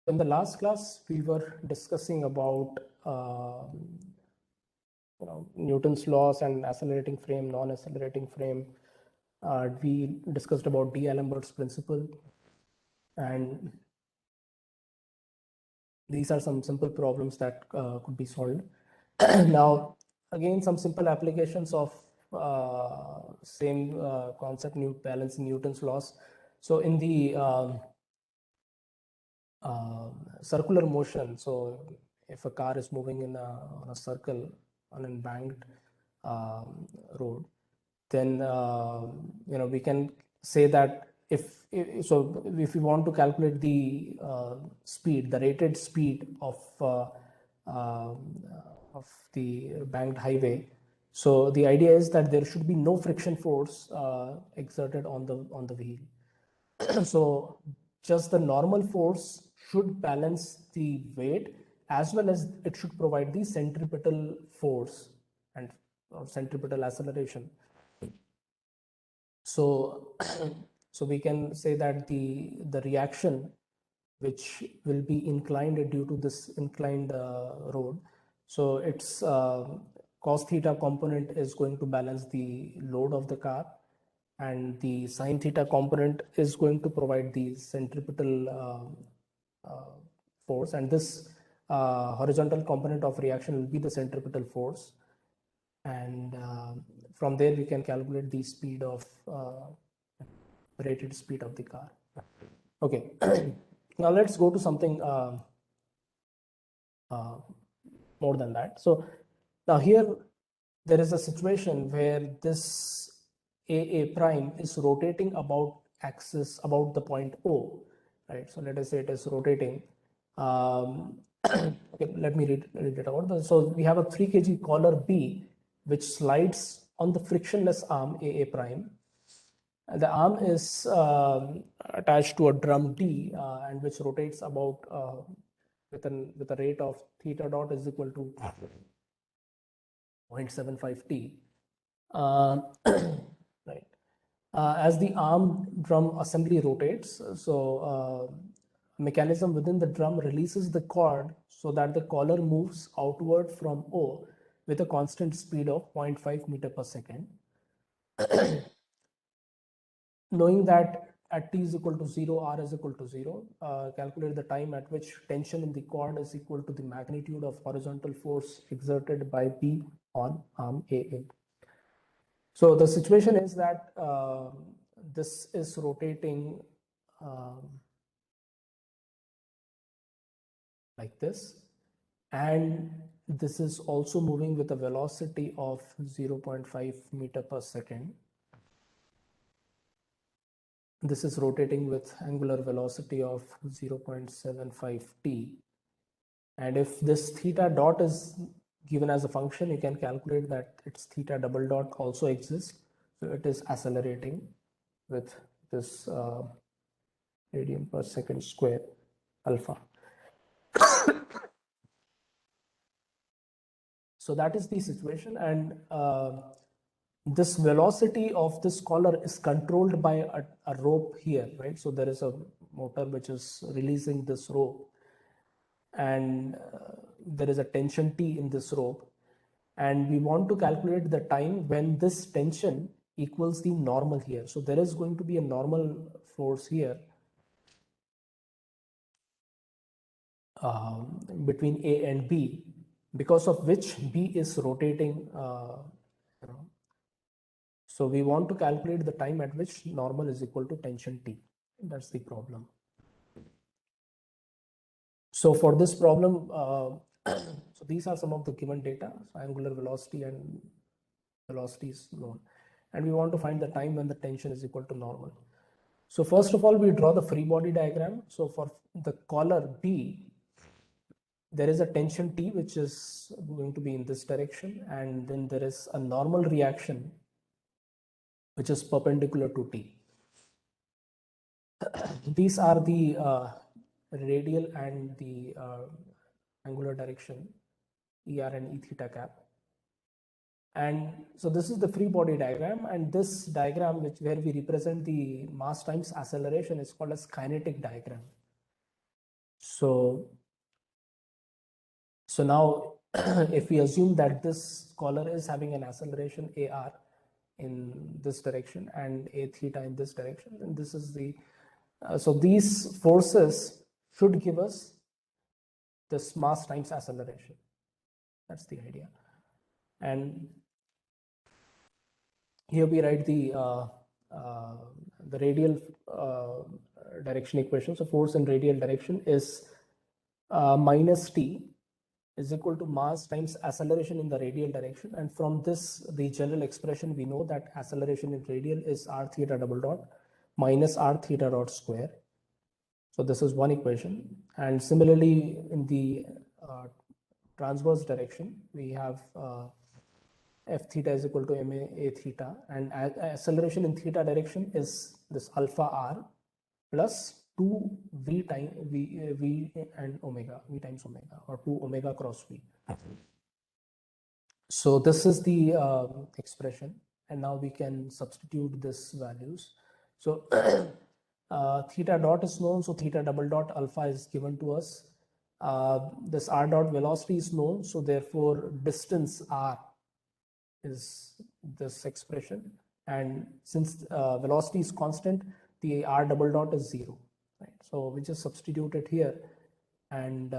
In the last class, we were discussing about Newton's laws and accelerating frame, non-accelerating frame. We discussed about D'Alembert's principle, and these are some simple problems that could be solved. Now, again, some simple applications of same concept, balancing Newton's laws. So in the circular motion, so if a car is moving in on a circle on an embanked road, then we can say that if we want to calculate the speed, the rated speed of the banked highway, so the idea is that there should be no friction force exerted on the wheel. So just the normal force should balance the weight, as well as it should provide the centripetal force and centripetal acceleration. So so we can say that the reaction which will be inclined due to this inclined road, so its cos theta component is going to balance the load of the car, and the sine theta component is going to provide the centripetal force, and this horizontal component of reaction will be the centripetal force. And from there we can calculate the speed of rated speed of the car. Okay. Now let's go to something more than that. So now here there is a situation where this AA prime is rotating about axis, about the point O, right? So let us say it is rotating. Okay, let me read it out. So we have a 3 kg collar B which slides on the frictionless arm AA prime. The arm is attached to a drum D and which rotates about with a rate of theta dot is equal to 0.75 t. Right. As the arm drum assembly rotates, so mechanism within the drum releases the cord so that the collar moves outward from O with a constant speed of 0.5 meter per second. Knowing that at t is equal to 0, r is equal to 0, calculate the time at which tension in the cord is equal to the magnitude of horizontal force exerted by B on arm AA. So the situation is that this is rotating like this, and this is also moving with a velocity of 0.5 meter per second. This is rotating with angular velocity of 0.75 t. And if this theta dot is given as a function, you can calculate that its theta double dot also exists. So it is accelerating with this radian per second square alpha. So that is the situation, and this velocity of this collar is controlled by a rope here, right? So there is a motor which is releasing this rope, and there is a tension T in this rope, and we want to calculate the time when this tension equals the normal here. So there is going to be a normal force here between A and B, because of which B is rotating. So we want to calculate the time at which normal is equal to tension T. That's the problem. So for this problem, so these are some of the given data. So angular velocity and velocity is known, and we want to find the time when the tension is equal to normal. So first of all, we draw the free body diagram. So for the collar B, there is a tension T which is going to be in this direction, and then there is a normal reaction which is perpendicular to T. These are the radial and the angular direction, ER and E theta cap. And so this is the free body diagram, and this diagram where we represent the mass times acceleration is called as kinetic diagram. So now if we assume that this collar is having an acceleration AR in this direction and a theta in this direction, then this is the, so these forces should give us this mass times acceleration. That's the idea. And here we write the radial direction equation. So force in radial direction is minus t is equal to mass times acceleration in the radial direction. And from this, the general expression, we know that acceleration in radial is r theta double dot minus r theta dot square. So this is one equation. And similarly, in the transverse direction, we have f theta is equal to ma a theta, and acceleration in theta direction is this alpha r plus 2 v time v and omega, v times omega, or 2 omega cross v. So this is the expression, and now we can substitute this values. So theta dot is known, so theta double dot alpha is given to us. This r dot velocity is known, so therefore distance r is this expression, and since velocity is constant, the r double dot is 0, right? So we just substitute it here, and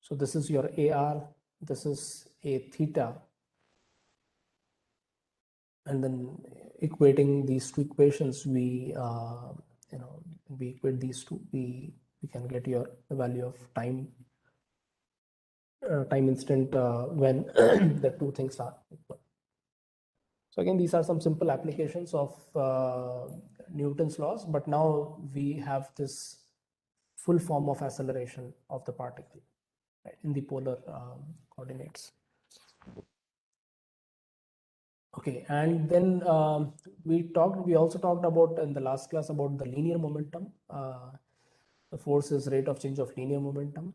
so this is your AR, this is a theta, and then equating these two equations, we we equate these two, we can get your the value of time instant when the two things are equal. So again, these are some simple applications of Newton's laws, but now we have this full form of acceleration of the particle, right, in the polar coordinates. Okay, and then we also talked about in the last class about the linear momentum. The force is rate of change of linear momentum,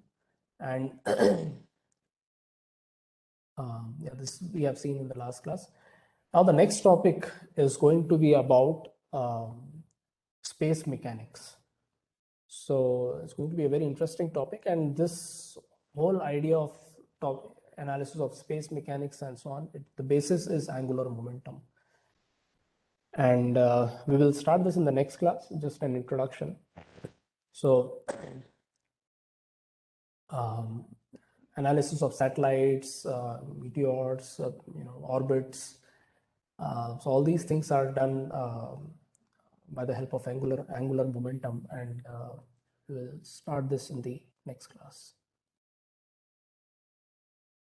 and yeah, this we have seen in the last class. Now the next topic is going to be about space mechanics. So it's going to be a very interesting topic, and this whole idea of analysis of space mechanics and so on, the basis is angular momentum. And we will start this in the next class, just an introduction. So analysis of satellites, meteors, orbits. So all these things are done by the help of angular momentum, and we'll start this in the next class.